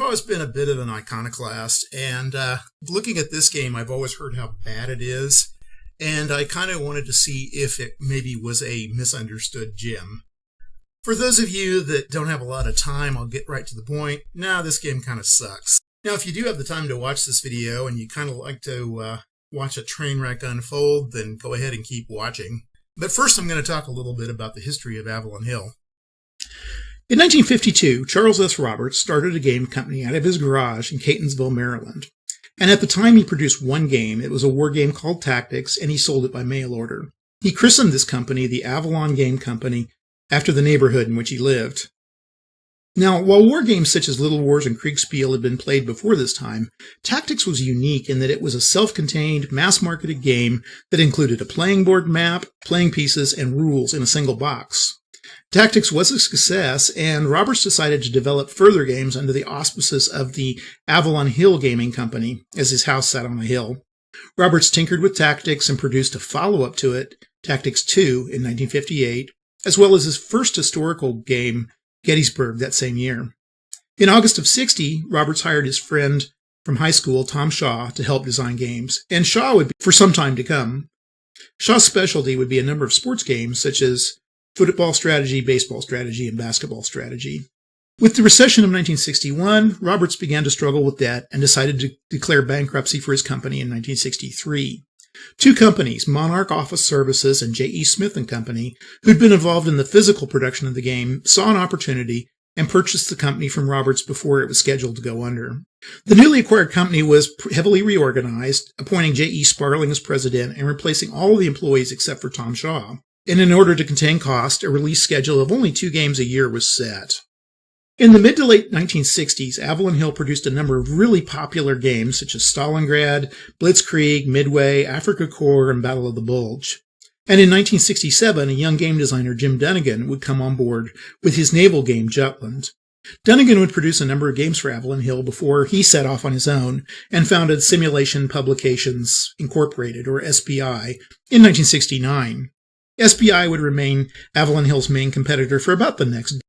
always been a bit of an iconoclast, and looking at this game, I've always heard how bad it is, and I kind of wanted to see if it maybe was a misunderstood gem. For those of you that don't have a lot of time, I'll get right to the point. Nah, this game kind of sucks. Now, if you do have the time to watch this video and you kind of like to watch a train wreck unfold, then go ahead and keep watching. But first, I'm going to talk a little bit about the history of Avalon Hill. In 1952, Charles S. Roberts started a game company out of his garage in Catonsville, Maryland. And at the time, he produced one game. It was a war game called Tactics, and he sold it by mail order. He christened this company the Avalon Game Company after the neighborhood in which he lived. Now, while war games such as Little Wars and Kriegspiel had been played before this time, Tactics was unique in that it was a self-contained, mass-marketed game that included a playing board map, playing pieces, and rules in a single box. Tactics was a success, and Roberts decided to develop further games under the auspices of the Avalon Hill Gaming Company, as his house sat on a hill. Roberts tinkered with Tactics and produced a follow-up to it, Tactics 2, in 1958, as well as his first historical game, Gettysburg, that same year. In August of '60, Roberts hired his friend from high school, Tom Shaw, to help design games, and Shaw would be for some time to come. Shaw's specialty would be a number of sports games, such as football strategy, baseball strategy, and basketball strategy. With the recession of 1961, Roberts began to struggle with debt and decided to declare bankruptcy for his company in 1963. Two companies, Monarch Office Services and J.E. Smith & Company, who'd been involved in the physical production of the game, saw an opportunity and purchased the company from Roberts before it was scheduled to go under. The newly acquired company was heavily reorganized, appointing J.E. Sparling as president and replacing all of the employees except for Tom Shaw. And in order to contain cost, a release schedule of only 2 games a year was set. In the mid to late 1960s, Avalon Hill produced a number of really popular games such as Stalingrad, Blitzkrieg, Midway, Afrika Korps, and Battle of the Bulge. And in 1967, a young game designer, Jim Dunnigan, would come on board with his naval game, Jutland. Dunnigan would produce a number of games for Avalon Hill before he set off on his own and founded Simulation Publications Incorporated, or SPI, in 1969. SPI would remain Avalon Hill's main competitor for about the next decade.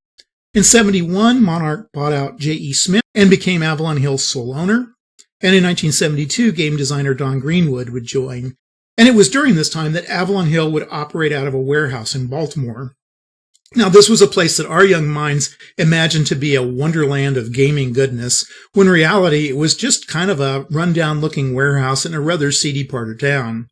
In '71, Monarch bought out J.E. Smith and became Avalon Hill's sole owner. And in 1972, game designer Don Greenwood would join. And it was during this time that Avalon Hill would operate out of a warehouse in Baltimore. Now, this was a place that our young minds imagined to be a wonderland of gaming goodness, when in reality it was just kind of a rundown-looking warehouse in a rather seedy part of town.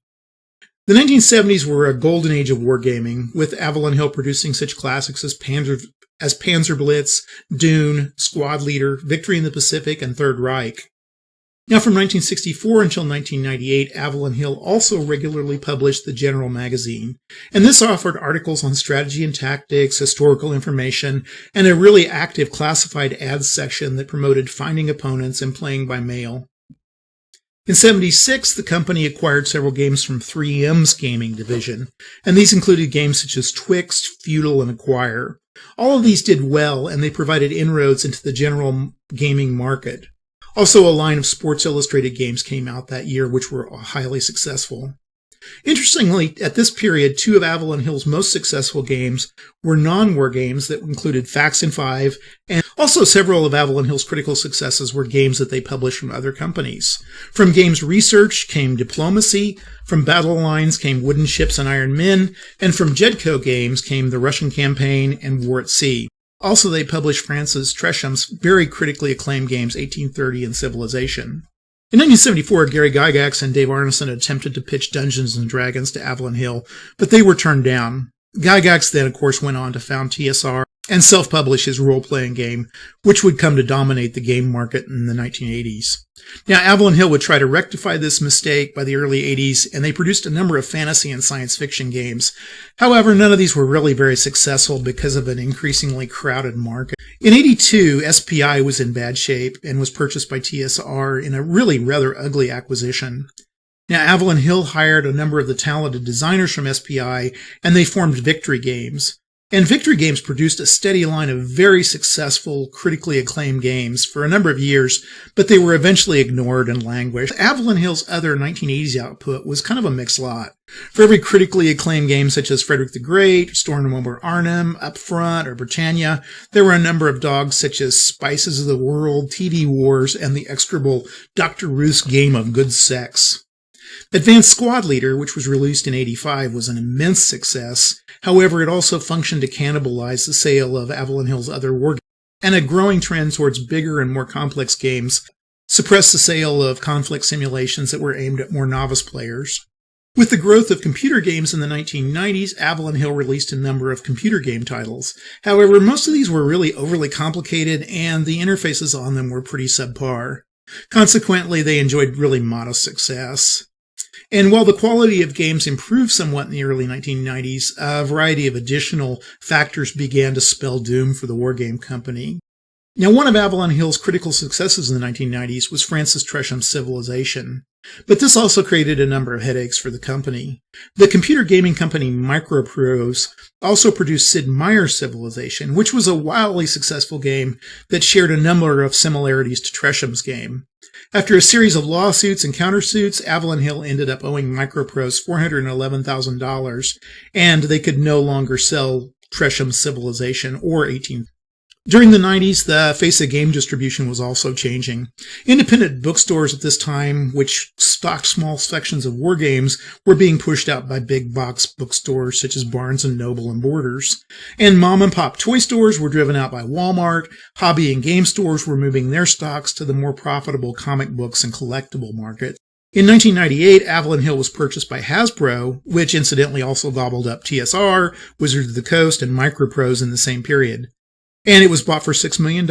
The 1970s were a golden age of wargaming, with Avalon Hill producing such classics as Panzer Blitz, Dune, Squad Leader, Victory in the Pacific, and Third Reich. Now, from 1964 until 1998, Avalon Hill also regularly published the General magazine, and this offered articles on strategy and tactics, historical information, and a really active classified ads section that promoted finding opponents and playing by mail. In '76, the company acquired several games from 3M's gaming division, and these included games such as Twixt, Feudal, and Acquire. All of these did well, and they provided inroads into the general gaming market. Also, a line of Sports Illustrated games came out that year, which were highly successful. Interestingly, at this period, 2 of Avalon Hill's most successful games were non-war games that included Faxon 5, and also several of Avalon Hill's critical successes were games that they published from other companies. From Games Research came Diplomacy, from Battle Lines came Wooden Ships and Iron Men, and from Jedco Games came The Russian Campaign and War at Sea. Also, they published Francis Tresham's very critically acclaimed games 1830 and Civilization. In 1974, Gary Gygax and Dave Arneson attempted to pitch Dungeons & Dragons to Avalon Hill, but they were turned down. Gygax then, of course, went on to found TSR and self-publish his role-playing game, which would come to dominate the game market in the 1980s. Now, Avalon Hill would try to rectify this mistake by the early 80s, and they produced a number of fantasy and science fiction games. However, none of these were really very successful because of an increasingly crowded market. In '82, SPI was in bad shape and was purchased by TSR in a really rather ugly acquisition. Now, Avalon Hill hired a number of the talented designers from SPI, and they formed Victory Games. And Victory Games produced a steady line of very successful, critically acclaimed games for a number of years, but they were eventually ignored and languished. Avalon Hill's other 1980s output was kind of a mixed lot. For every critically acclaimed game such as Frederick the Great, Storm over Arnhem, Upfront, or Britannia, there were a number of dogs such as Spices of the World, TV Wars, and the execrable Dr. Ruth's Game of Good Sex. Advanced Squad Leader, which was released in '85, was an immense success. However, it also functioned to cannibalize the sale of Avalon Hill's other war games, and a growing trend towards bigger and more complex games suppressed the sale of conflict simulations that were aimed at more novice players. With the growth of computer games in the 1990s, Avalon Hill released a number of computer game titles. However, most of these were really overly complicated, and the interfaces on them were pretty subpar. Consequently, they enjoyed really modest success. And while the quality of games improved somewhat in the early 1990s, a variety of additional factors began to spell doom for the wargame company. Now, one of Avalon Hill's critical successes in the 1990s was Francis Tresham's Civilization, but this also created a number of headaches for the company. The computer gaming company Microprose also produced Sid Meier's Civilization, which was a wildly successful game that shared a number of similarities to Tresham's game. After a series of lawsuits and countersuits, Avalon Hill ended up owing Microprose $411,000, and they could no longer sell Tresham's Civilization or 18. During the 90s, the face of game distribution was also changing. Independent bookstores at this time, which stocked small sections of war games, were being pushed out by big box bookstores such as Barnes & Noble and Borders. And mom-and-pop toy stores were driven out by Walmart. Hobby and game stores were moving their stocks to the more profitable comic books and collectible market. In 1998, Avalon Hill was purchased by Hasbro, which incidentally also gobbled up TSR, Wizards of the Coast, and Microprose in the same period. And it was bought for $6 million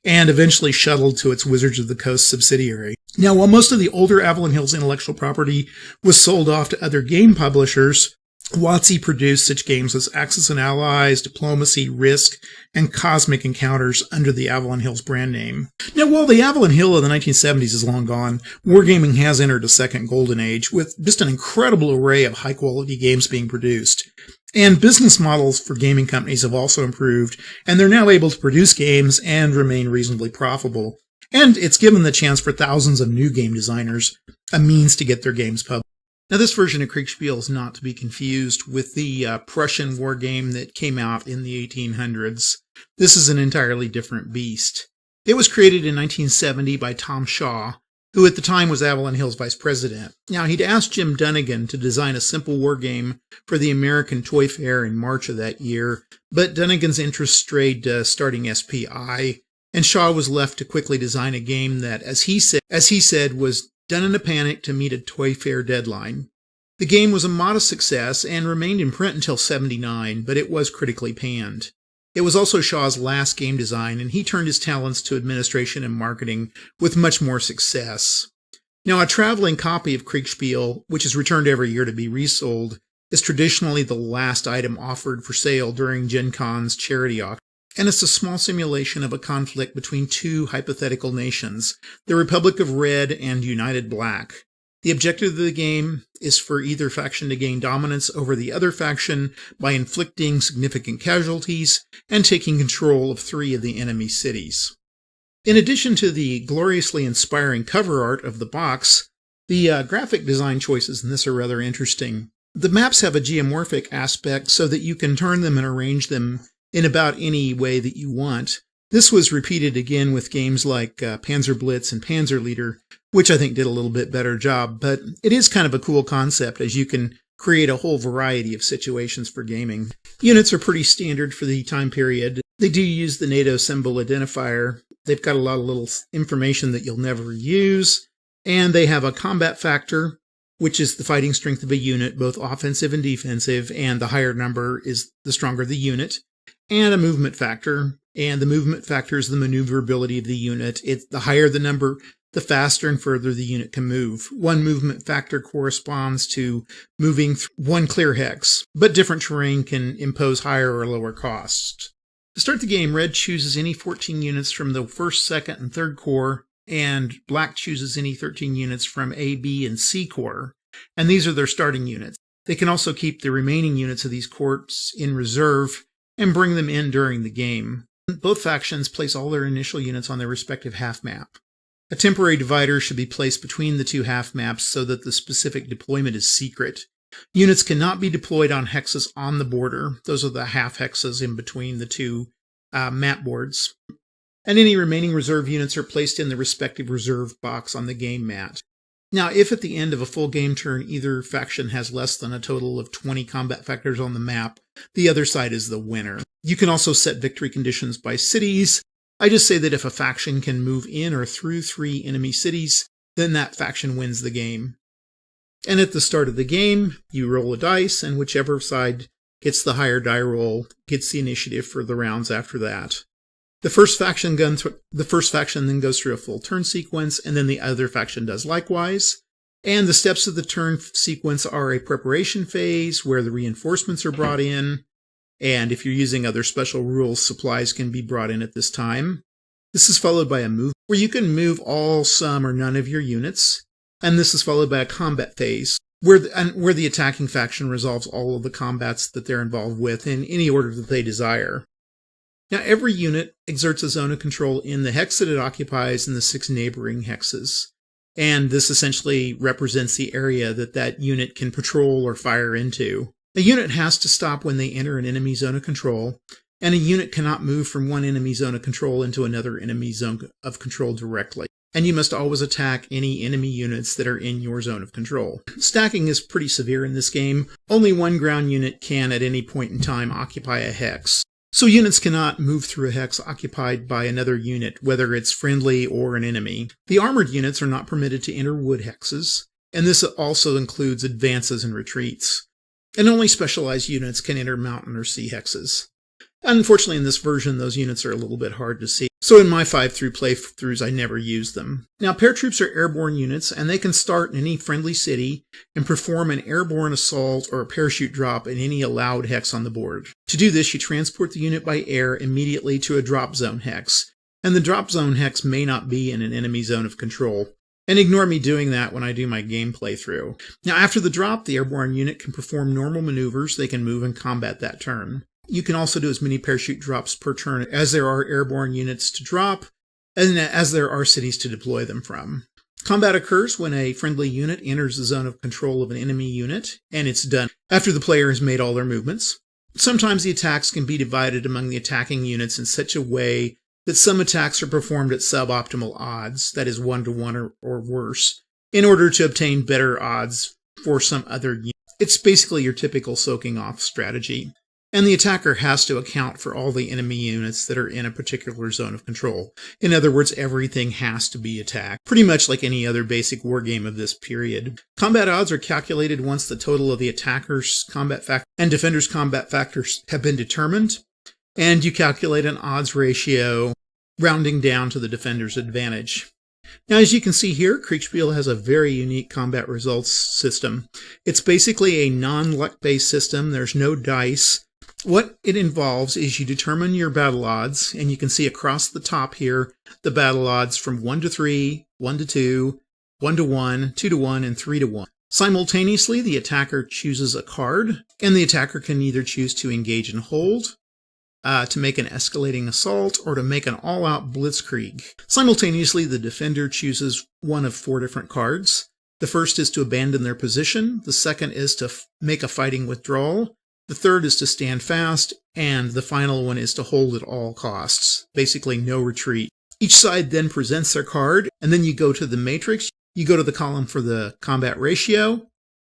and eventually shuttled to its Wizards of the Coast subsidiary. Now, while most of the older Avalon Hill's intellectual property was sold off to other game publishers, WotC produced such games as Axis and Allies, Diplomacy, Risk, and Cosmic Encounters under the Avalon Hill's brand name. Now, while the Avalon Hill of the 1970s is long gone, wargaming has entered a second golden age with just an incredible array of high-quality games being produced. And business models for gaming companies have also improved, and they're now able to produce games and remain reasonably profitable. And it's given the chance for thousands of new game designers a means to get their games published. Now, this version of Kriegspiel is not to be confused with the Prussian war game that came out in the 1800s. This is an entirely different beast. It was created in 1970 by Tom Shaw, who at the time was Avalon Hill's vice president. Now, he'd asked Jim Dunnigan to design a simple war game for the American Toy Fair in March of that year, but Dunnigan's interest strayed to starting SPI, and Shaw was left to quickly design a game that, as he said, was done in a panic to meet a Toy Fair deadline. The game was a modest success and remained in print until '79, but it was critically panned. It was also Shaw's last game design, and he turned his talents to administration and marketing with much more success. Now, a traveling copy of Kriegspiel, which is returned every year to be resold, is traditionally the last item offered for sale during Gen Con's charity auction. And it's a small simulation of a conflict between two hypothetical nations, the Republic of Red and United Black. The objective of the game is for either faction to gain dominance over the other faction by inflicting significant casualties and taking control of 3 of the enemy cities. In addition to the gloriously inspiring cover art of the box, the graphic design choices in this are rather interesting. The maps have a geomorphic aspect so that you can turn them and arrange them in about any way that you want. This was repeated again with games like Panzer Blitz and Panzer Leader, which I think did a little bit better job, but it is kind of a cool concept as you can create a whole variety of situations for gaming. Units are pretty standard for the time period. They do use the NATO symbol identifier. They've got a lot of little information that you'll never use, and they have a combat factor, which is the fighting strength of a unit, both offensive and defensive, and the higher number is the stronger the unit, and a movement factor, and the movement factor is the maneuverability of the unit. The higher the number, the faster and further the unit can move. One movement factor corresponds to moving 1 clear hex, but different terrain can impose higher or lower costs. To start the game, Red chooses any 14 units from the 1st, 2nd, and 3rd Corps, and Black chooses any 13 units from A, B, and C Corps, and these are their starting units. They can also keep the remaining units of these corps in reserve and bring them in during the game. Both factions place all their initial units on their respective half map. A temporary divider should be placed between the two half maps so that the specific deployment is secret. Units cannot be deployed on hexes on the border. Those are the half hexes in between the two map boards. And any remaining reserve units are placed in the respective reserve box on the game mat. Now, if at the end of a full game turn either faction has less than a total of 20 combat factors on the map, the other side is the winner. You can also set victory conditions by cities. I just say that if a faction can move in or through 3 enemy cities, then that faction wins the game. And at the start of the game, you roll a dice, and whichever side gets the higher die roll gets the initiative for the rounds after that. The first faction then goes through a full turn sequence, and then the other faction does likewise. And the steps of the turn sequence are a preparation phase where the reinforcements are brought in, and if you're using other special rules, supplies can be brought in at this time. This is followed by a move where you can move all, some, or none of your units, and this is followed by a combat phase where the attacking faction resolves all of the combats that they're involved with in any order that they desire. Now, every unit exerts a zone of control in the hex that it occupies and the 6 neighboring hexes. And this essentially represents the area that that unit can patrol or fire into. A unit has to stop when they enter an enemy zone of control, and a unit cannot move from one enemy zone of control into another enemy zone of control directly. And you must always attack any enemy units that are in your zone of control. Stacking is pretty severe in this game. Only one ground unit can at any point in time occupy a hex. So units cannot move through a hex occupied by another unit, whether it's friendly or an enemy. The armored units are not permitted to enter wood hexes, and this also includes advances and retreats. And only specialized units can enter mountain or sea hexes. Unfortunately, in this version, those units are a little bit hard to see. So in my 5-through playthroughs, I never use them. Now, paratroops are airborne units, and they can start in any friendly city and perform an airborne assault or a parachute drop in any allowed hex on the board. To do this, you transport the unit by air immediately to a drop zone hex, and the drop zone hex may not be in an enemy zone of control. And ignore me doing that when I do my game playthrough. Now, after the drop, the airborne unit can perform normal maneuvers. They can move and combat that turn. You can also do as many parachute drops per turn as there are airborne units to drop, and as there are cities to deploy them from. Combat occurs when a friendly unit enters the zone of control of an enemy unit, and it's done after the player has made all their movements. Sometimes the attacks can be divided among the attacking units in such a way that some attacks are performed at suboptimal odds, that is 1-to-1 or worse, in order to obtain better odds for some other unit. It's basically your typical soaking off strategy. And the attacker has to account for all the enemy units that are in a particular zone of control. In other words, everything has to be attacked, pretty much like any other basic wargame of this period. Combat odds are calculated once the total of the attacker's combat factor and defender's combat factors have been determined, and you calculate an odds ratio rounding down to the defender's advantage. Now, as you can see here, Kriegspiel has a very unique combat results system. It's basically a non-luck-based system. There's no dice. What it involves is you determine your battle odds, and you can see across the top here the battle odds from 1-to-3, 1-to-2, 1-to-1, 2-to-1, and 3-to-1. Simultaneously, the attacker chooses a card, and the attacker can either choose to engage and hold, to make an escalating assault, or to make an all-out blitzkrieg. Simultaneously, the defender chooses one of 4 different cards. The first is to abandon their position, the second is to make a fighting withdrawal, the third is to stand fast, and the final one is to hold at all costs, basically no retreat. Each side then presents their card, and then you go to the matrix, you go to the column for the combat ratio,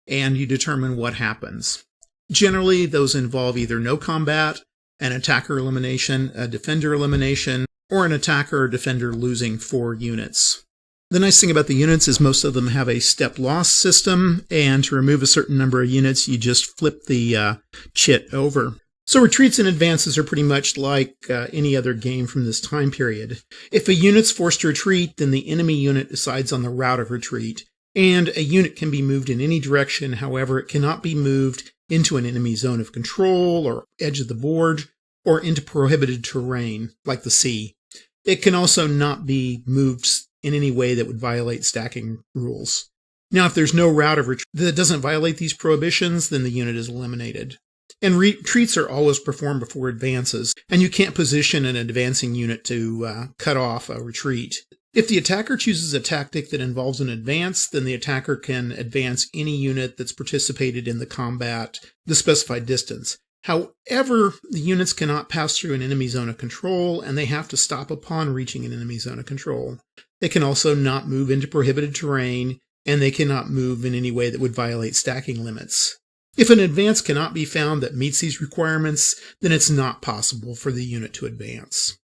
and you determine what happens. Generally, those involve either no combat, an attacker elimination, a defender elimination, or an attacker or defender losing 4 units. The nice thing about the units is most of them have a step loss system, and to remove a certain number of units, you just flip the chit over. So retreats and advances are pretty much like any other game from this time period. If a unit's forced to retreat, then the enemy unit decides on the route of retreat, and a unit can be moved in any direction. However, it cannot be moved into an enemy zone of control or edge of the board or into prohibited terrain like the sea. It can also not be moved in any way that would violate stacking rules. Now, if there's no route of retreat that doesn't violate these prohibitions, then the unit is eliminated. And retreats are always performed before advances, and you can't position an advancing unit to cut off a retreat. If the attacker chooses a tactic that involves an advance, then the attacker can advance any unit that's participated in the combat the specified distance. However, the units cannot pass through an enemy zone of control, and they have to stop upon reaching an enemy zone of control. They can also not move into prohibited terrain, and they cannot move in any way that would violate stacking limits. If an advance cannot be found that meets these requirements, then it's not possible for the unit to advance.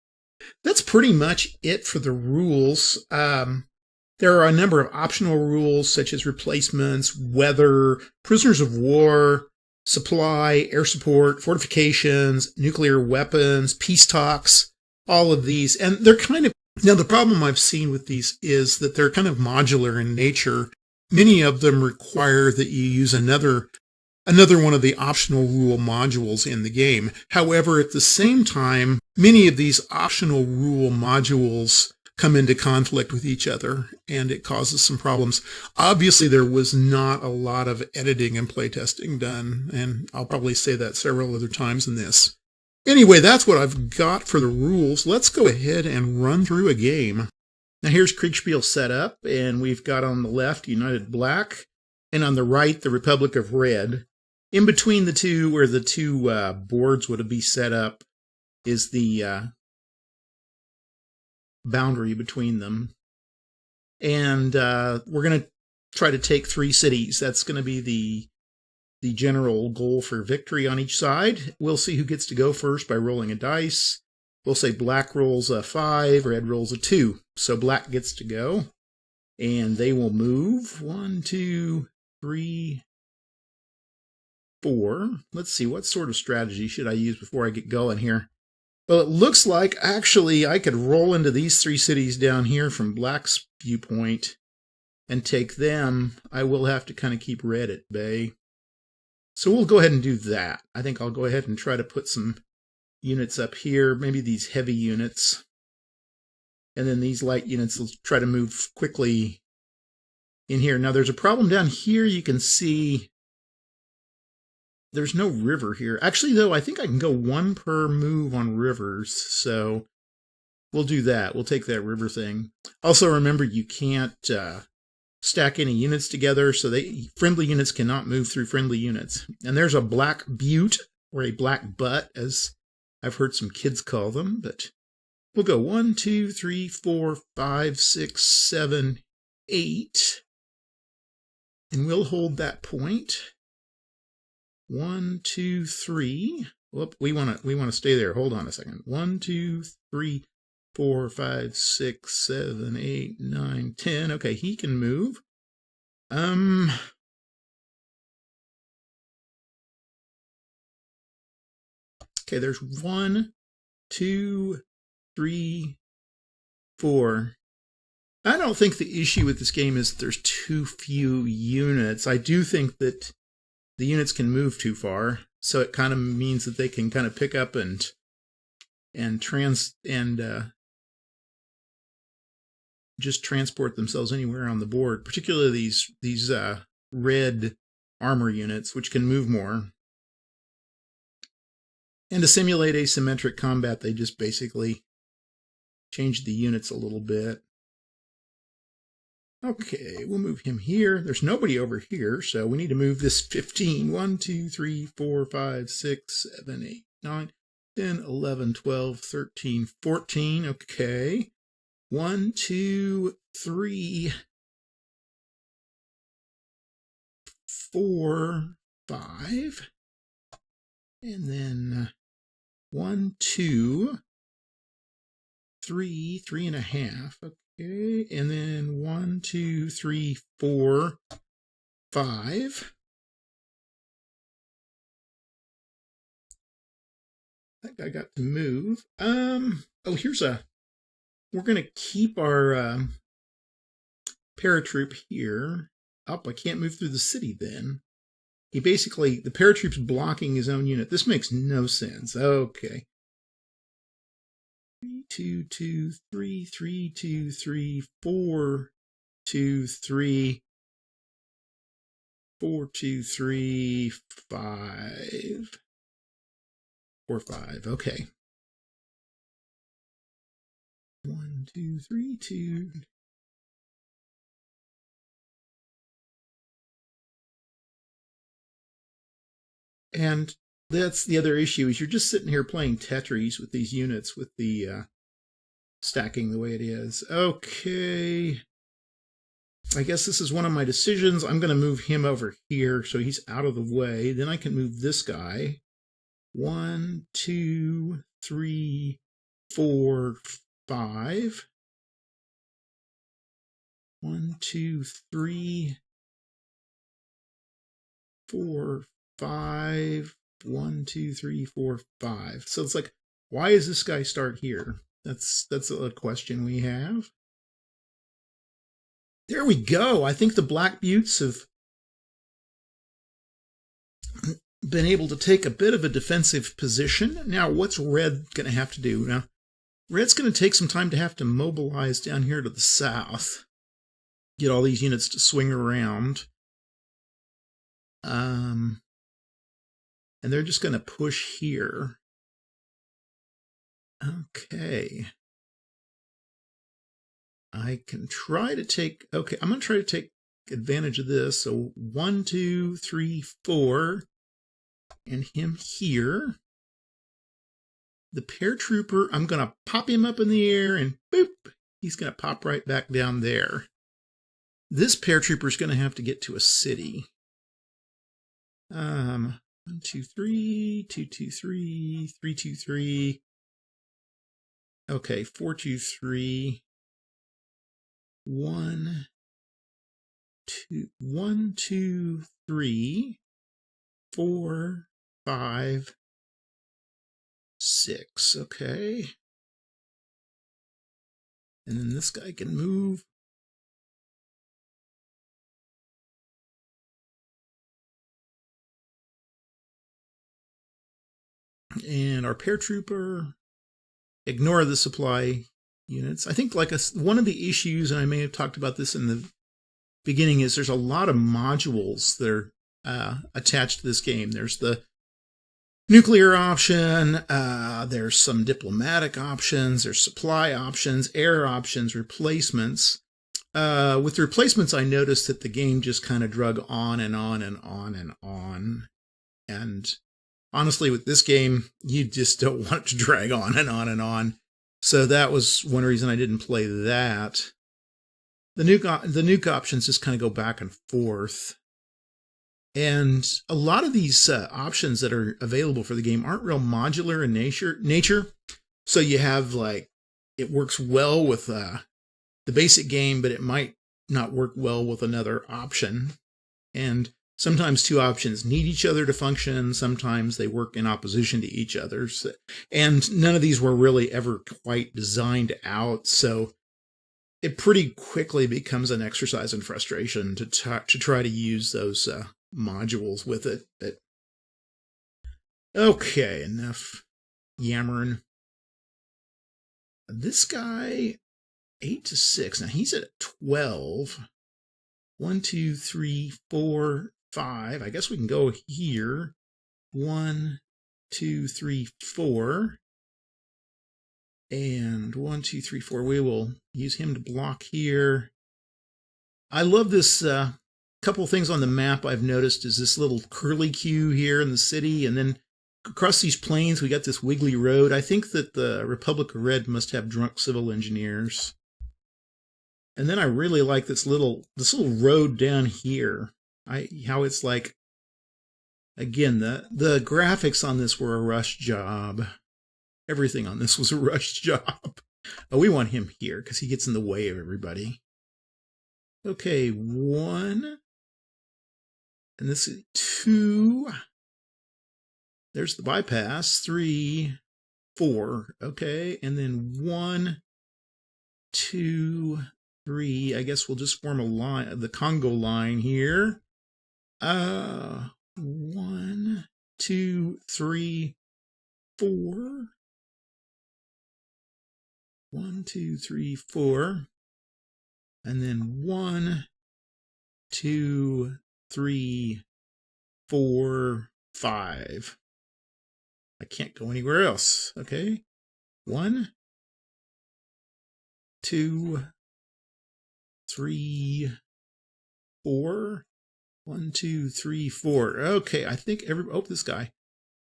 That's pretty much it for the rules. There are a number of optional rules, such as replacements, weather, prisoners of war, supply, air support, fortifications, nuclear weapons, peace talks, all of these. And they're now the problem I've seen with these is that they're kind of modular in nature. Many of them require that you use another one of the optional rule modules in the game. However, at the same time, many of these optional rule modules come into conflict with each other, and it causes some problems. Obviously, there was not a lot of editing and playtesting done, and I'll probably say that several other times in this. Anyway, that's what I've got for the rules. Let's go ahead and run through a game. Now here's Kriegspiel set up, and we've got on the left United Black, and on the right the Republic of Red. In between the two, where the two boards would be set up, is the boundary between them. And we're going to try to take 3 cities. That's going to be the general goal for victory on each side. We'll see who gets to go first by rolling a dice. We'll say black rolls a 5, red rolls a 2. So black gets to go. And they will move 1, 2, 3, 4. Let's see, what sort of strategy should I use before I get going here? Well, it looks like actually I could roll into these 3 cities down here from black's viewpoint and take them. I will have to kind of keep red at bay. So we'll go ahead and do that. I think I'll go ahead and try to put some units up here, maybe these heavy units. And then these light units will try to move quickly in here. Now there's a problem down here. You can see there's no river here. Actually, though, I think I can go 1 per move on rivers, so we'll do that. We'll take that river thing. Also, remember, you can't stack any units together, so friendly units cannot move through friendly units. And there's a black butte, or a black butt, as I've heard some kids call them, but we'll go 1, 2, 3, 4, 5, 6, 7, 8, and we'll hold that point. 1, 2, 3. Whoop, we want to stay there. Hold on a second. 1, 2, 3, 4, 5, 6, 7, 8, 9, 10. Okay, he can move. Okay, there's 1, 2, 3, 4. I don't think the issue with this game is that there's too few units. I do think that the units can move too far, so it kind of means that they can kind of pick up and just transport themselves anywhere on the board. Particularly these red armor units, which can move more. And to simulate asymmetric combat, they just basically changed the units a little bit. Okay, we'll move him here. There's nobody over here, so we need to move this 15. 1, 2, 3, 4, 5, 6, 7, 8, 9, 10, 11, 12, 13, 14. Okay. 1, 2, 3, 4, 5. And then 1, 2, 3, 3.5. Okay, and then 1, 2, 3, 4, 5. I think I got to move. Oh, we're going to keep our paratroop here. Oh, I can't move through the city then. The paratroop's blocking his own unit. This makes no sense. Okay. 3, 2, 2, 3, 3, 2, 3, 4, 2, 3, 4, 2, 3, 5. 4, 5. Okay. 1, 2, 3, 2. And that's the other issue, is you're just sitting here playing Tetris with these units with the stacking the way it is. Okay. I guess this is one of my decisions. I'm going to move him over here so he's out of the way. Then I can move this guy. 1, 2, 3, 4, 5. 1, 2, 3, 4, 5. 1, 2, 3, 4, 5. So it's like, why does this guy start here? That's a question we have. There we go. I think the Black Buttes have been able to take a bit of a defensive position. Now, what's Red going to have to do? Now, Red's going to take some time to have to mobilize down here to the south. Get all these units to swing around. And they're just going to push here. Okay. I can try to take... Okay, I'm going to try to take advantage of this. So 1, 2, 3, 4. And him here. The paratrooper, I'm going to pop him up in the air and boop. He's going to pop right back down there. This paratrooper is going to have to get to a city. 1, 2, 3, 2, 2, 3, 3, 2, 3. Okay, 4, 2, 3. 1, 2, 1, 2, 3, 4, 5, 6. Okay. And then this guy can move. And our paratrooper, ignore the supply units. I think one of the issues, and I may have talked about this in the beginning, is there's a lot of modules that are attached to this game. There's the nuclear option, there's some diplomatic options, there's supply options, air options, replacements. With replacements, I noticed that the game just kind of drug on and on and on and on. And honestly, with this game, you just don't want it to drag on and on and on. So that was one reason I didn't play that. The nuke options just kind of go back and forth. And a lot of these options that are available for the game aren't real modular in nature. So you have, like, it works well with the basic game, but it might not work well with another option. And sometimes two options need each other to function. Sometimes they work in opposition to each other. And none of these were really ever quite designed out. So it pretty quickly becomes an exercise in frustration to try to use those modules with it. But okay, enough yammering. This guy, 8 to 6. Now he's at 12. 1, 2, 3, 4, 5. I guess we can go here. 1, 2, 3, 4. And 1, 2, 3, 4. We will use him to block here. I love this. Couple of things on the map I've noticed is this little curly Q here in the city, and then across these plains we got this wiggly road. I think that the Republic of Red must have drunk civil engineers. And then I really like this little road down here. How it's like, again, the graphics on this were a rush job. Everything on this was a rush job. Oh, we want him here because he gets in the way of everybody. Okay, 1. And this is 2. There's the bypass. 3, 4. Okay, and then 1, 2, 3. I guess we'll just form a line, the Congo line here. 1, 2, 3, 4. 1, 2, 3, 4. And then 1, 2, 3, 4, 5. I can't go anywhere else. Okay. 1, 2, 3, 4. 1, 2, 3, 4. Okay, I think this guy.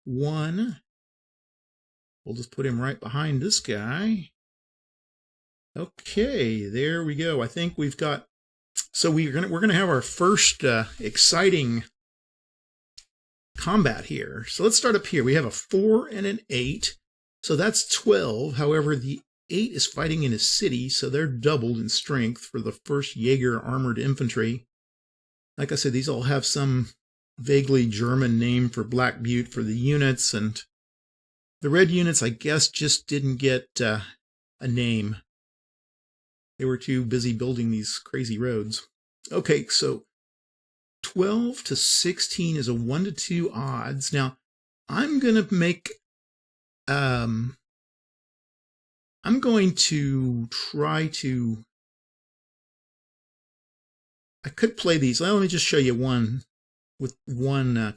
1. We'll just put him right behind this guy. Okay, there we go. I think we've got. So we're gonna have our first exciting combat here. So let's start up here. We have a 4 and an 8. So that's 12. However, the 8 is fighting in a city, so they're doubled in strength for the 1st Jaeger Armored Infantry. Like I said, these all have some vaguely German name for Black Butte for the units, and the red units, I guess, just didn't get a name. They were too busy building these crazy roads. Okay, so 12 to 16 is a 1 to 2 odds. Now, I'm going to make... I'm going to try to... I could play these. Let me just show you one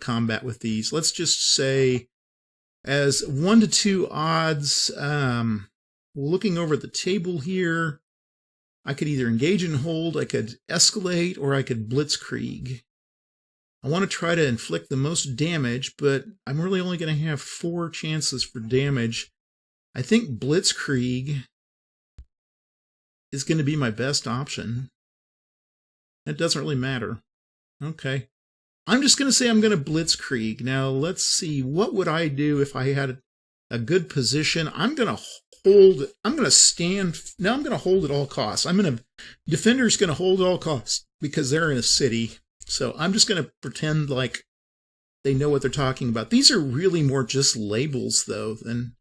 combat with these. Let's just say as 1 to 2 odds, looking over the table here, I could either engage and hold, I could escalate, or I could blitzkrieg. I want to try to inflict the most damage, but I'm really only going to have 4 chances for damage. I think blitzkrieg is going to be my best option. It doesn't really matter. Okay. I'm just going to say I'm going to blitzkrieg. Now, let's see. What would I do if I had a good position? I'm going to hold. I'm going to stand. Now I'm going to hold at all costs. Defender's going to hold at all costs because they're in a city. So I'm just going to pretend like they know what they're talking about. These are really more just labels, though, than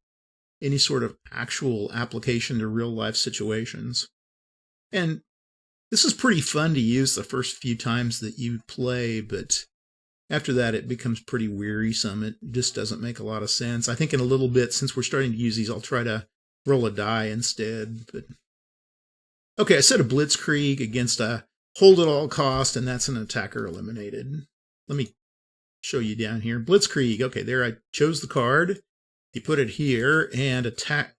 any sort of actual application to real life situations. And this is pretty fun to use the first few times that you play, but after that it becomes pretty wearisome. It just doesn't make a lot of sense. I think in a little bit, since we're starting to use these, I'll try to roll a die instead. But okay, I set a blitzkrieg against a hold at all cost, and that's an attacker eliminated. Let me show you down here. Blitzkrieg. Okay, there I chose the card. You put it here, and attack.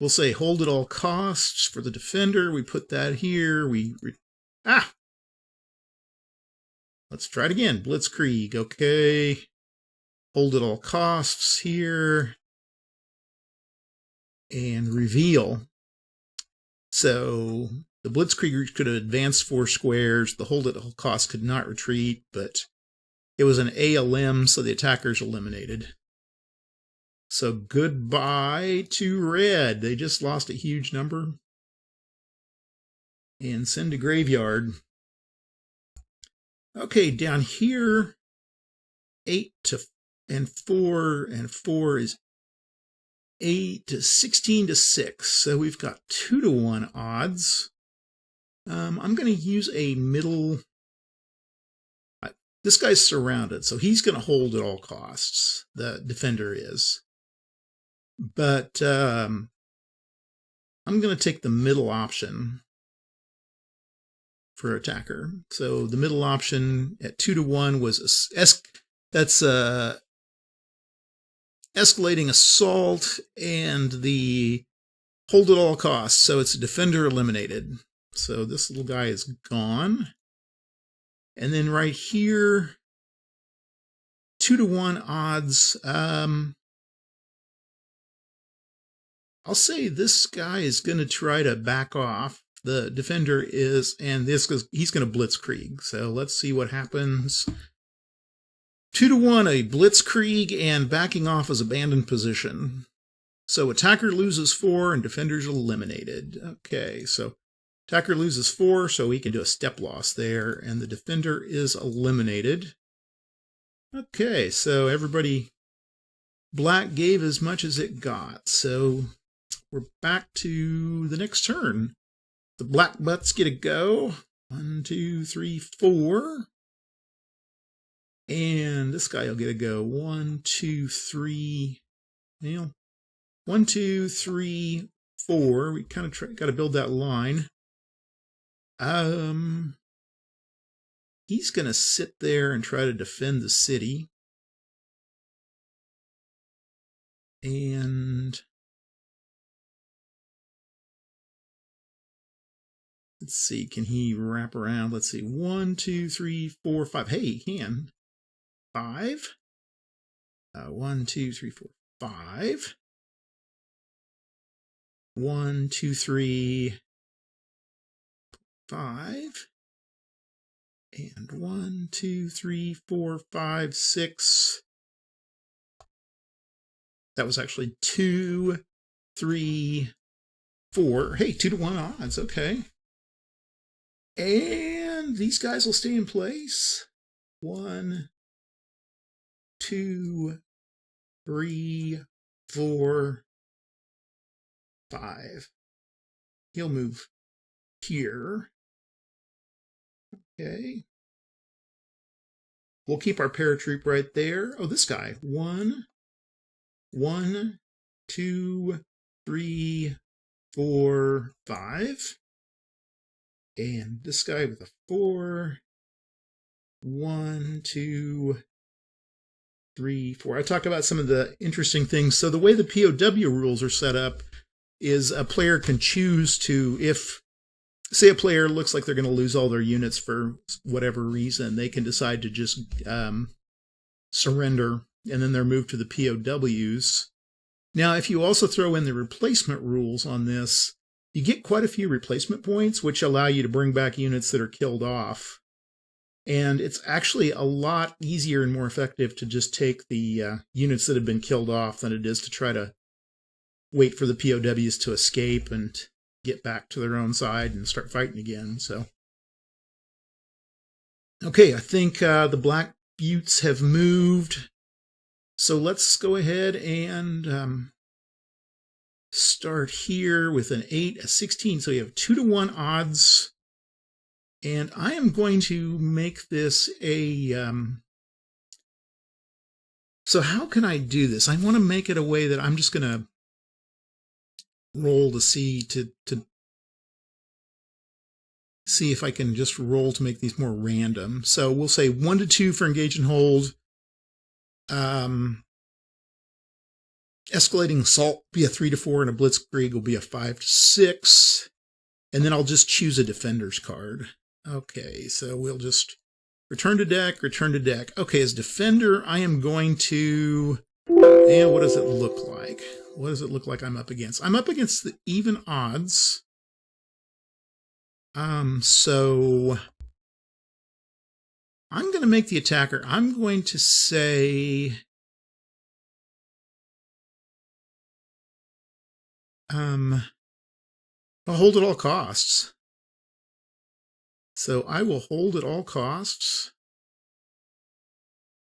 We'll say hold at all costs for the defender. We put that here. Let's try it again. Blitzkrieg. Okay. Hold at all costs here. And reveal. So the Blitzkrieg could have advanced 4 squares. The hold at all costs could not retreat, but it was an ALM, so the attacker's eliminated. So goodbye to red. They just lost a huge number. And send to graveyard. Okay, down here, 8 and 4 is 8 to 16 to 6. So we've got 2 to 1 odds. I'm going to use a middle. This guy's surrounded, so he's going to hold at all costs. The defender is. But I'm going to take the middle option for attacker. So the middle option at 2 to 1 was that's escalating assault and the hold at all costs. So it's defender eliminated. So this little guy is gone. And then right here, 2 to 1 odds. I'll say this guy is going to try to back off. The defender is, and he's going to blitzkrieg. So let's see what happens. 2 to 1, a blitzkrieg, and backing off is abandoned position. So attacker loses 4 and defender's eliminated. Okay, so attacker loses 4, so he can do a step loss there, and the defender is eliminated. Okay, so everybody, black gave as much as it got. So we're back to the next turn. The black butts get a go. 1, 2, 3, 4. And this guy will get a go. 1, 2, 3. 1, 2, 3, 4. We kind of got to build that line. He's going to sit there and try to defend the city. And let's see, can he wrap around? Let's see, 1, 2, 3, 4, 5. Hey, he can. 5. 1, 2, 3, 4, 5. 1, 2, 3, 5. And 1, 2, 3, 4, 5, 6. That was actually 2, 3, 4. Hey, 2 to 1 odds. Okay. And these guys will stay in place. 1, 2, 3, 4, 5. He'll move here. Okay. We'll keep our paratroop right there. Oh, this guy. 1, 2, 3, 4, 5. And this guy with a 4. 1, 2, 3, 4. I talk about some of the interesting things. So the way the POW rules are set up is a player can choose to, if, say a player looks like they're going to lose all their units for whatever reason, they can decide to just surrender, and then they're moved to the POWs. Now, if you also throw in the replacement rules on this, you get quite a few replacement points, which allow you to bring back units that are killed off. And it's actually a lot easier and more effective to just take the units that have been killed off than it is to try to wait for the POWs to escape and get back to their own side and start fighting again. So, okay, I think the Black Buttes have moved. So let's go ahead and start here with an 8, a 16. So you have 2 to 1 odds. And I am going to make this a... so how can I do this? I want to make it a way that I'm just going to roll to see see if I can just roll to make these more random. So we'll say 1 to 2 for engage and hold. Escalating assault will be a 3 to 4, and a blitzkrieg will be a 5 to 6. And then I'll just choose a defender's card. Okay, so we'll just return to deck, return to deck. Okay, as defender, I am going to... And what does it look like? What does it look like I'm up against? I'm up against the even odds. So I'm going to make the attacker. I'm going to say... I'll hold at all costs. So I will hold at all costs.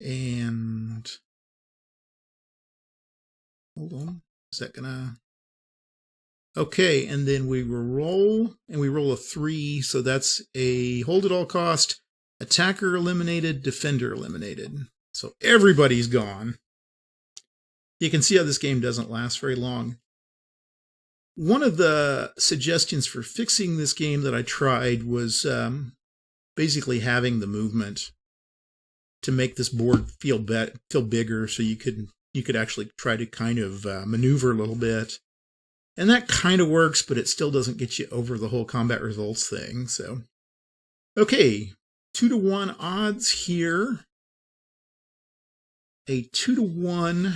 And hold on. Is that gonna... Okay, and then we will roll, and we roll a 3, so that's a hold at all cost, attacker eliminated, defender eliminated. So everybody's gone. You can see how this game doesn't last very long. One of the suggestions for fixing this game that I tried was basically having the movement to make this board feel bigger, so you could actually try to kind of maneuver a little bit. And that kind of works, but it still doesn't get you over the whole combat results thing. So, okay, 2 to 1 odds here. A 2 to 1.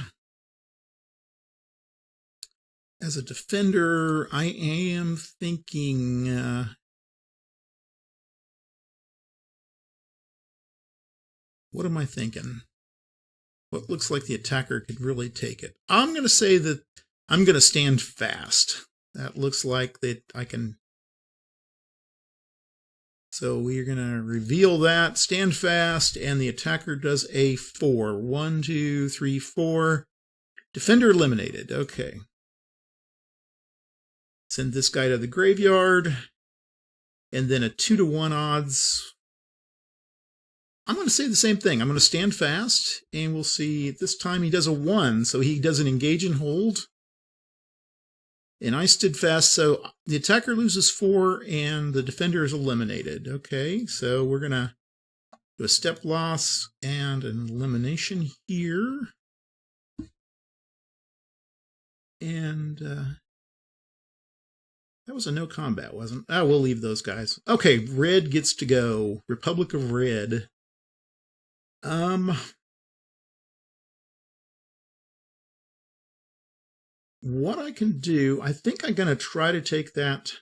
As a defender, I am thinking... what am I thinking? What looks like the attacker could really take it? I'm going to say that I'm going to stand fast. That looks like that I can... So we're going to reveal that, stand fast, and the attacker does a 4. 1, 2, 3, 4. Defender eliminated. Okay. Send this guy to the graveyard. And then a 2 to 1 odds. I'm going to say the same thing. I'm going to stand fast, and we'll see. This time he does a 1, so he doesn't engage and hold. And I stood fast, so the attacker loses 4, and the defender is eliminated. Okay, so we're going to do a step loss and an elimination here. And that was a no combat, wasn't it? Oh, we'll leave those guys. Okay, red gets to go. Republic of Red. What I can do, I think I'm going to try to take that.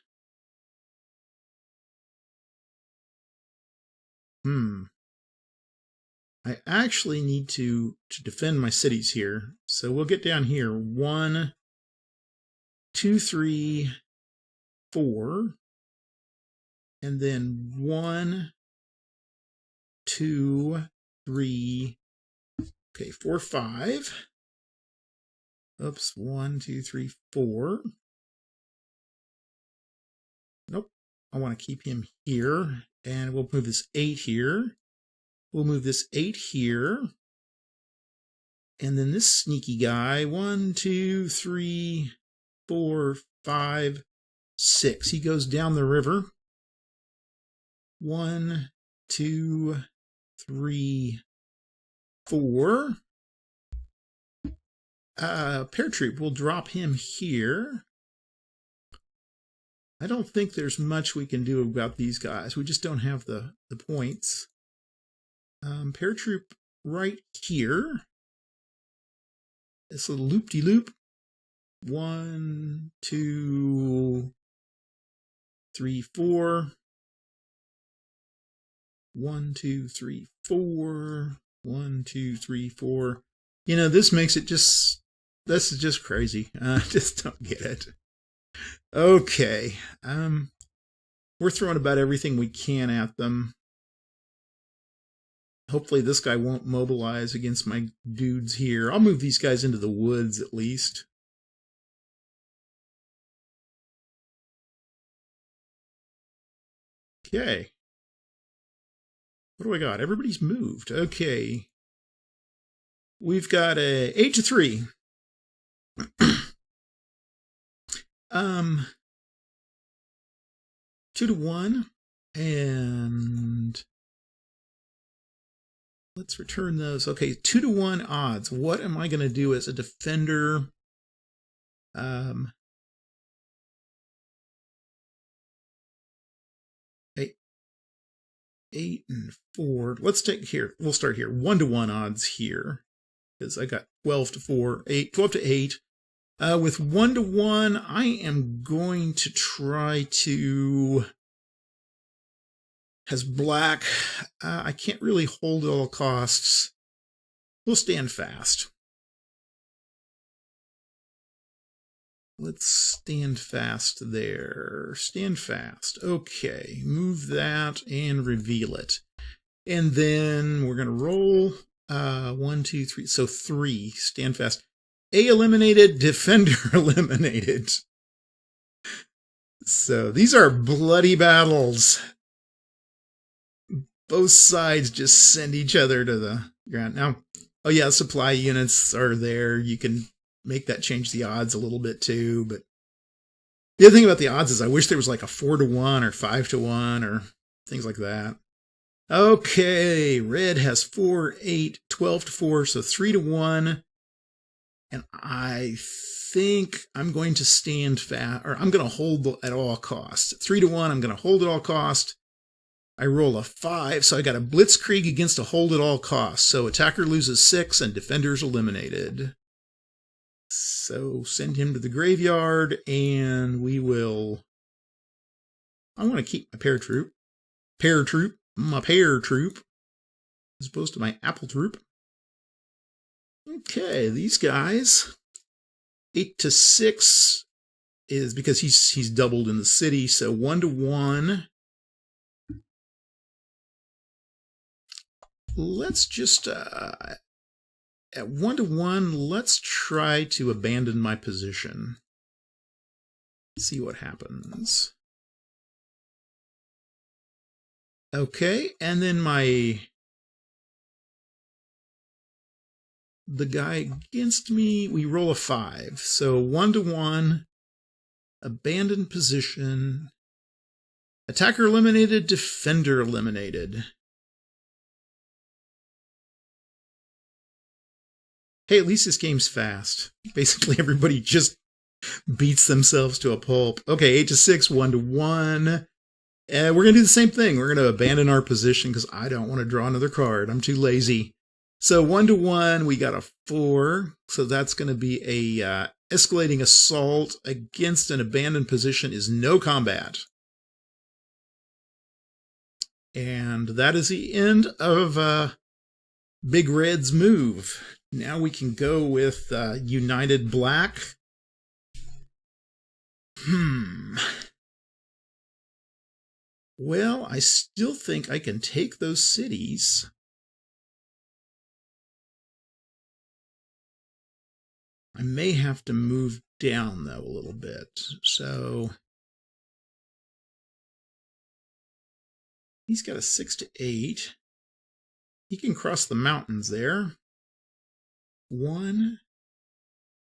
I actually need to defend my cities here. So we'll get down here. 1, 2, 3, 4. And then 1, 2, 3. Okay, 4, 5. Oops, 1, 2, 3, 4. Nope. I want to keep him here. And we'll move this 8 here. We'll move this 8 here. And then this sneaky guy, 1, 2, 3, 4, 5, 6. He goes down the river. 1, 2, 3, 4. Paratroop, we'll drop him here. I don't think there's much we can do about these guys. We just don't have the points. Paratroop right here. It's a loop-de-loop. 1, 2, 3, 4. 1, 2, 3, 4. 1, 2, 3, 4. You know, this makes it just... This is just crazy. I just don't get it. Okay. We're throwing about everything we can at them. Hopefully this guy won't mobilize against my dudes here. I'll move these guys into the woods at least. Okay. What do I got? Everybody's moved. Okay. We've got a 8 to 3. 2 to 1. And let's return those. Okay, 2 to 1 odds. What am I going to do as a defender? 8 and 4. Let's take here. We'll start here. 1 to 1 odds here. Because I got 12 to 4, 8, 12 to 8. With 1 to 1, I am going to try to... As black, I can't really hold at all costs. We'll stand fast. Let's stand fast there. Stand fast. Okay, move that and reveal it. And then we're going to roll 1, 2, 3. So 3. Stand fast. A eliminated, defender eliminated. So these are bloody battles. Both sides just send each other to the ground. Now, oh yeah, supply units are there. You can make that change the odds a little bit too. But the other thing about the odds is I wish there was like a 4 to 1 or 5 to 1 or things like that. Okay, red has 4, 8, 12 to 4, so 3 to 1. And I think I'm going to stand fast, or I'm going to hold at all costs. 3 to 1, I'm going to hold at all costs. I roll a 5, so I got a blitzkrieg against a hold at all costs. So attacker loses 6 and defender's eliminated. So send him to the graveyard, and we will... I want to keep my paratroop. My paratroop, as opposed to my apple troop. Okay, these guys. 8 to 6 is because he's doubled in the city, so 1 to 1. Let's just, at 1 to 1, let's try to abandon my position. See what happens. Okay, and then the guy against me, we roll a 5. So 1 to 1, abandon position, attacker eliminated, defender eliminated. Hey, at least this game's fast. Basically, everybody just Beats themselves to a pulp. Okay, 8 to 6, 1 to 1. We're going to do the same thing. We're going to abandon our position because I don't want to draw another card. I'm too lazy. So 1 to 1, we got a 4. So that's going to be a escalating assault against an abandoned position is no combat. And that is the end of Big Red's move. Now we can go with United Black. Well, I still think I can take those cities. I may have to move down, though, a little bit. So he's got a 6 to 8. He can cross the mountains there. 1.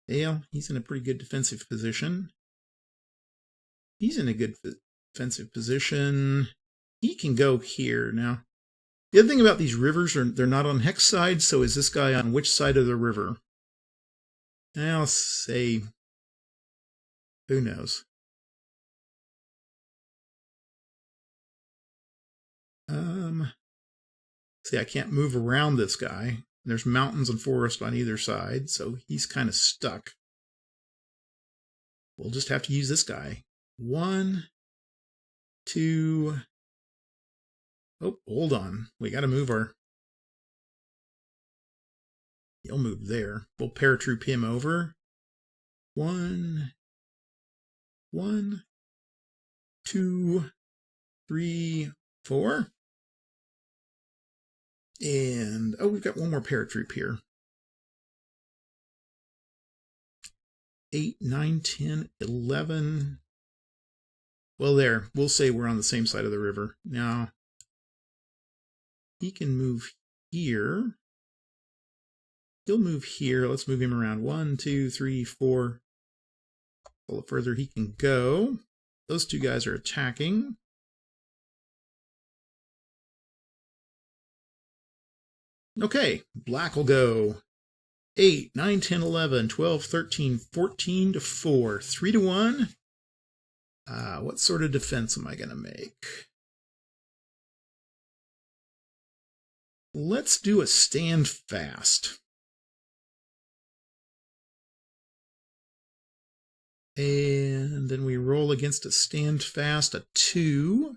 Well, he's in a pretty good defensive position. He's in a good defensive position. He can go here. Now, the other thing about these rivers, they're not on hex side, so is this guy on which side of the river? I'll say, who knows? See, I can't move around this guy. There's mountains and forest on either side, so he's kind of stuck. We'll just have to use this guy. 1, 2. Oh, hold on. We got to move our... He'll move there. We'll paratroop him over. 1, 2, 3, 4. And, oh, we've got one more paratroop here. 8, 9, 10, 11. Well, there. We'll say we're on the same side of the river. Now, he can move here. He'll move here. Let's move him around. 1, 2, 3, 4. A little further he can go. Those two guys are attacking. Okay, black will go 8, 9, 10, 11, 12, 13, 14 to 4. 3 to 1. What sort of defense am I going to make? Let's do a stand fast. And then we roll against a stand fast, a 2.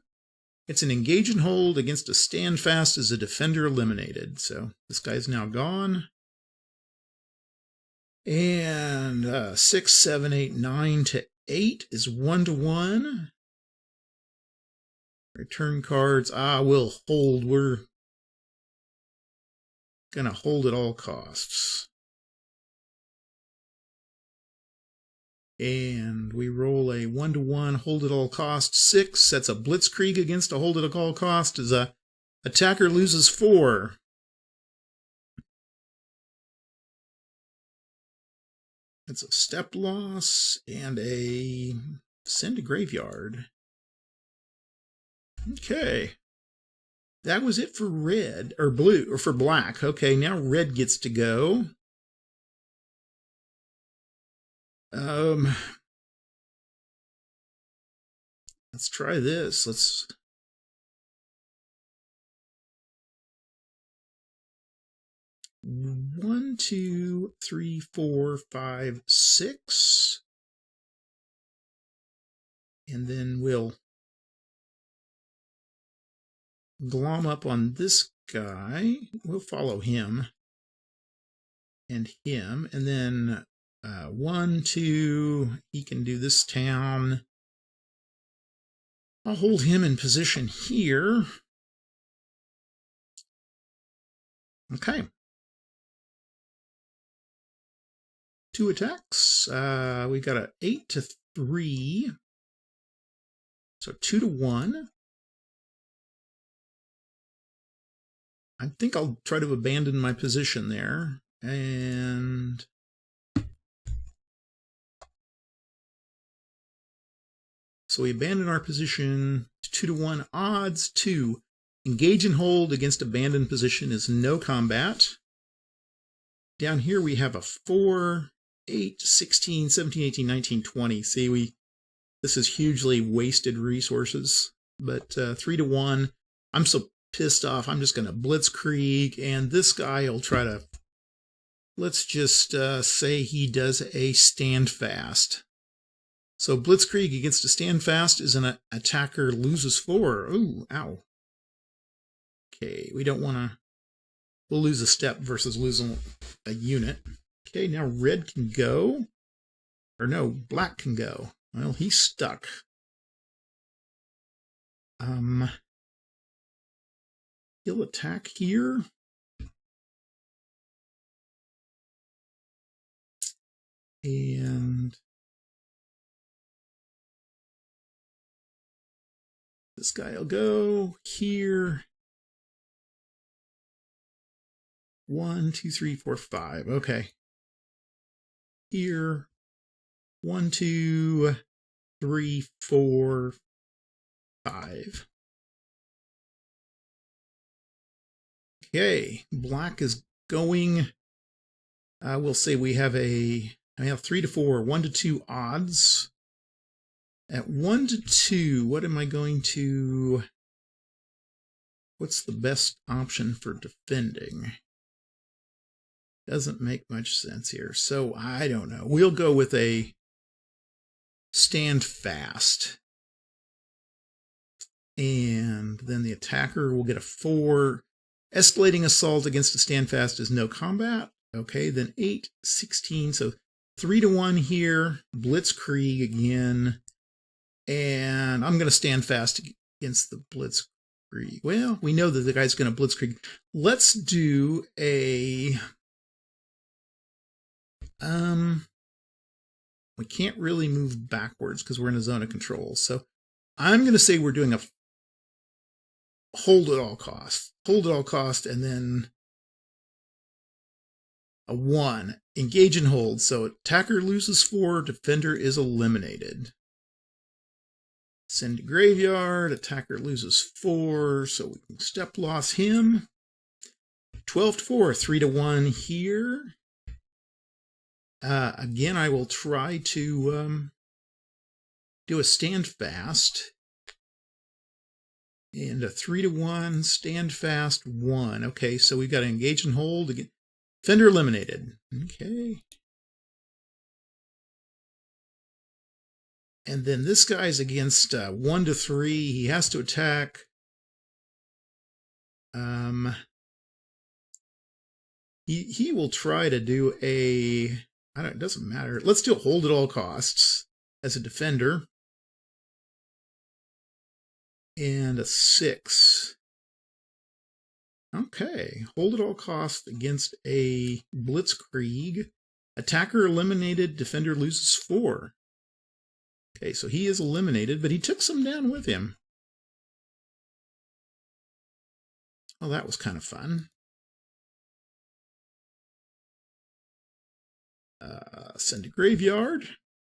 It's an engage and hold against a stand fast as a defender eliminated. So this guy's now gone. And 6, 7, 8, 9 to 8 is 1 to 1. Return cards. We'll hold. We're going to hold at all costs. And we roll a 1 to 1, hold at all costs. 6, that's a blitzkrieg against a hold at all cost as a attacker loses 4. That's a step loss and a send to graveyard. Okay. That was it for red, or blue, or for black. Okay, now red gets to go. Let's try this. Let's 1, 2, 3, 4, 5, 6. And then we'll glom up on this guy. We'll follow him and him. And then 1, 2, he can do this town. I'll hold him in position here. Okay. 2 attacks. We've got an 8 to 3. So 2 to 1. I think I'll try to abandon my position there. And so we abandon our position. 2 to 1 odds. 2. Engage and hold against abandoned position is no combat. Down here we have a 4 8, 16, 17, 18, 19, 20. See, this is hugely wasted resources. But 3 to 1. I'm so pissed off. I'm just going to blitzkrieg, and this guy will try to. Let's just say he does a stand fast. So blitzkrieg against a stand fast is an attacker loses 4. Ooh, ow. Okay, we don't want to. We'll lose a step versus losing a unit. Okay, now red can go. Or no, black can go. Well, he's stuck. He'll attack here. And this guy will go here. 1, 2, 3, 4, 5. Okay. Here. 1, 2, 3, 4, 5. Okay. Black is going. We'll say we have I have 3 to 4, 1 to 2 odds. At 1 to 2, what am I going to. What's the best option for defending? Doesn't make much sense here. So I don't know. We'll go with a stand fast. And then the attacker will get a 4. Escalating assault against a stand fast is no combat. Okay, then 8, 16. So 3 to 1 here. Blitzkrieg again. And I'm going to stand fast against the blitzkrieg. Well, we know that the guy's going to blitzkrieg. Let's do a. We can't really move backwards because we're in a zone of control. So I'm going to say we're doing a hold at all costs. Hold at all cost, and then a 1. Engage and hold. So attacker loses 4, defender is eliminated. Send to graveyard, attacker loses 4, so we can step loss him. 12 to 4, 3 to 1 here. Again, I will try to do a stand fast. And a 3 to 1, stand fast 1. Okay, so we've got to engage and hold. Again. Defender eliminated. Okay. And then this guy's against 1 to 3. He has to attack. He will try to do a. It doesn't matter. Let's do a hold at all costs as a defender. And a 6. Okay. Hold at all costs against a blitzkrieg. Attacker eliminated. Defender loses 4. Okay, so he is eliminated, but he took some down with him. Well, that was kind of fun. Send to graveyard.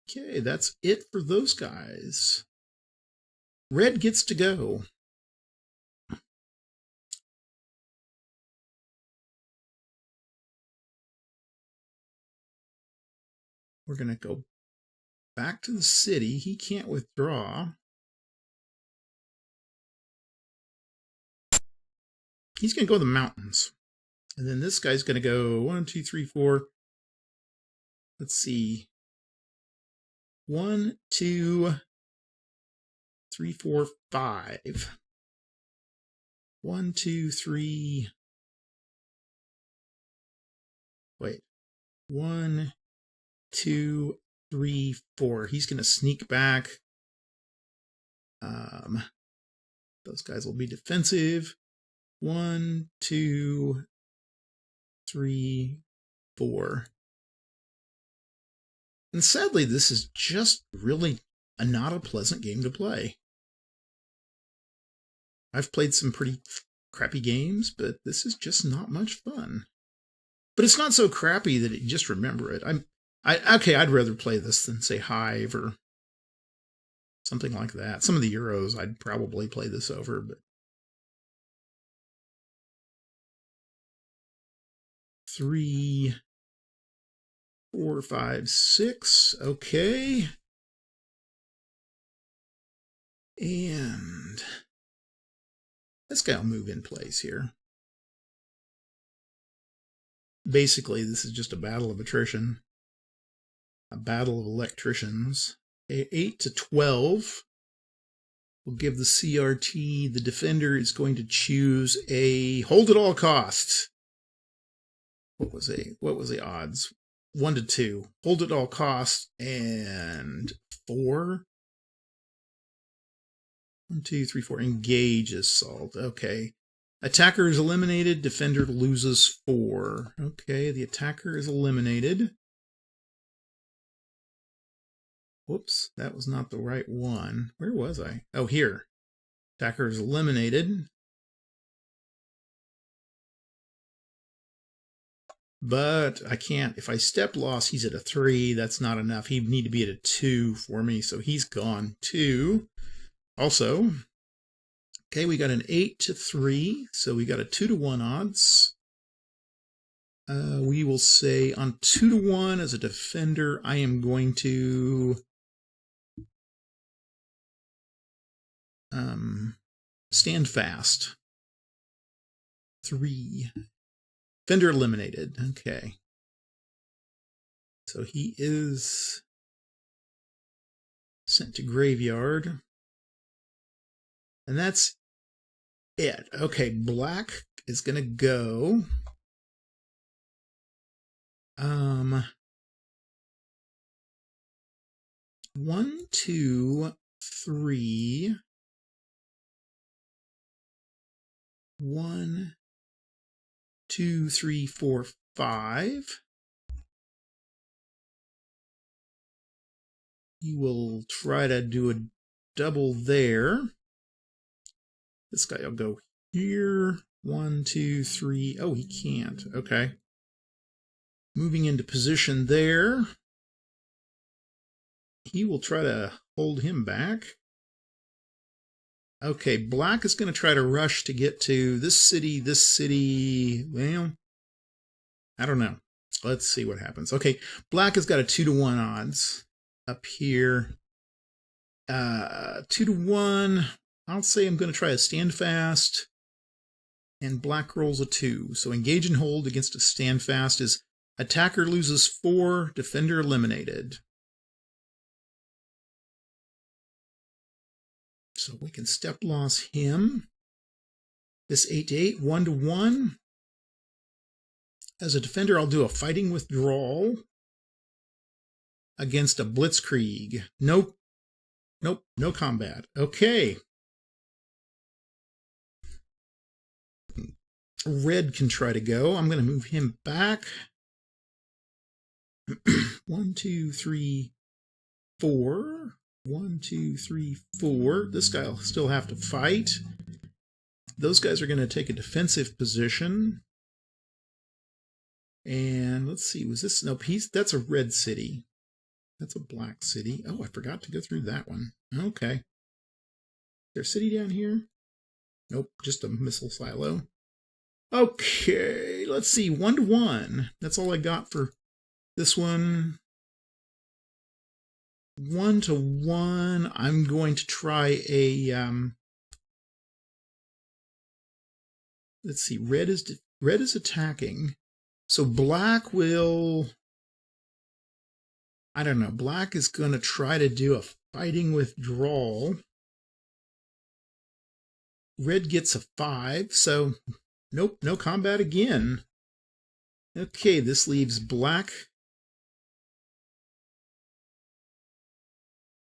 Okay, that's it for those guys. Red gets to go. We're going to go back to the city. He can't withdraw. He's going to go to the mountains. And then this guy's going to go 1, 2, 3, 4. Let's see. 1, 2, 3, 4, 5. 1, 2, 3. Wait. 1, 2, 3, 4. He's going to sneak back. Those guys will be defensive. 1, 2, 3, 4. And sadly, this is just really not a pleasant game to play. I've played some pretty crappy games, but this is just not much fun. But it's not so crappy that you just remember it. I'd rather play this than, say, Hive or something like that. Some of the Euros, I'd probably play this over, but 3, 4, 5, 6. Okay. And this guy will move in place here. Basically, this is just a battle of attrition. A battle of electricians. 8 to 12. We'll give the CRT. The defender is going to choose a hold at all costs. What was the odds? 1 to 2. Hold at all costs and 4. 1, 2, 3, 4. Engage assault. Okay. Attacker is eliminated. Defender loses 4. Okay, the attacker is eliminated. Whoops, that was not the right one. Where was I? Oh, here. Attacker is eliminated. But I can't. If I step loss, he's at a 3. That's not enough. He'd need to be at a 2 for me, so he's gone 2. Also, okay, we got an 8 to 3, so we got a 2 to 1 odds. We will say on 2 to 1 as a defender, I am going to stand fast. 3. Defender eliminated. Okay. So he is sent to graveyard. And that's it. Okay, black is going to go. 1, 2, 3. 1, 2, 3, 4, 5. He will try to do a double there. This guy will go here. 1, 2, 3. Oh, he can't. Okay. Moving into position there. He will try to hold him back. Okay, black is going to try to rush to get to this city. Well, I don't know. Let's see what happens. Okay, black has got a 2 to 1 odds up here. 2 to 1. I'll say I'm going to try to stand fast. And black rolls a 2. So engage and hold against a stand fast is attacker loses 4, defender eliminated. So we can step loss him. This 8 to 8, 1 to 1. As a defender, I'll do a fighting withdrawal against a blitzkrieg. Nope, no combat. Okay. Red can try to go. I'm going to move him back. 1, 2, 3, 4. 1, 2, 3, 4. This guy will still have to fight. Those guys are going to take a defensive position. And let's see, was this? Nope, that's a red city. That's a black city. Oh, I forgot to go through that one. Okay. Is there a city down here? Nope, just a missile silo. Okay, let's see, 1 to 1. That's all I got for this one. 1 to 1. I'm going to try a let's see, red is attacking. So black will, I don't know, black is going to try to do a fighting withdrawal. Red gets a 5, so nope, no combat again. Okay, this leaves black.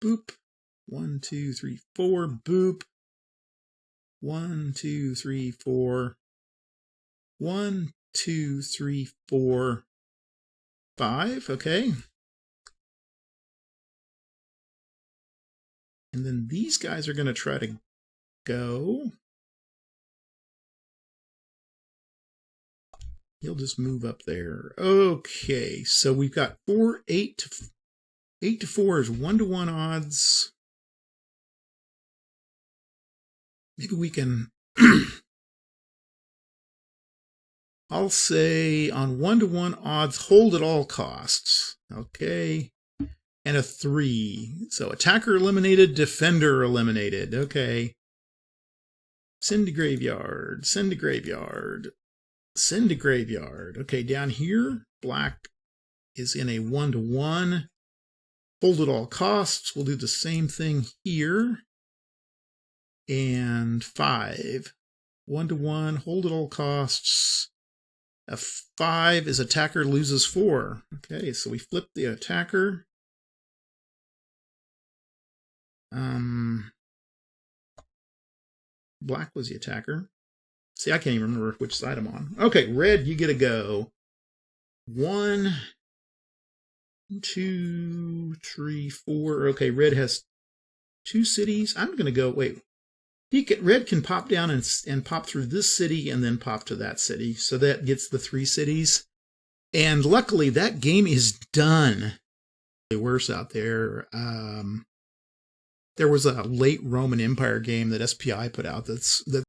Boop. 1, 2, 3, 4. Boop. 1, 2, 3, 4. 1, 2, 3, 4, 5. Okay. And then these guys are going to try to go. He'll just move up there. Okay, so we've got 4, 8 to 4 is 1 to 1 odds. Maybe we can I'll say on 1-to-1 odds, hold at all costs. Okay. And a 3. So attacker eliminated, defender eliminated. Okay. Send to graveyard, send to graveyard, send to graveyard. Okay, down here, black is in a 1-to-1. Hold at all costs. We'll do the same thing here. And 5. 1-to-1, hold at all costs. A 5 is attacker loses 4. Okay, so we flip the attacker. Black was the attacker. See, I can't even remember which side I'm on. Okay, red, you get a go. 1, 2, 3, 4. Okay, red has 2 cities. I'm going to go, wait. Red can pop down and pop through this city and then pop to that city. So that gets the 3 cities. And luckily, that game is done. Worse out there. There was a late Roman Empire game that SPI put out that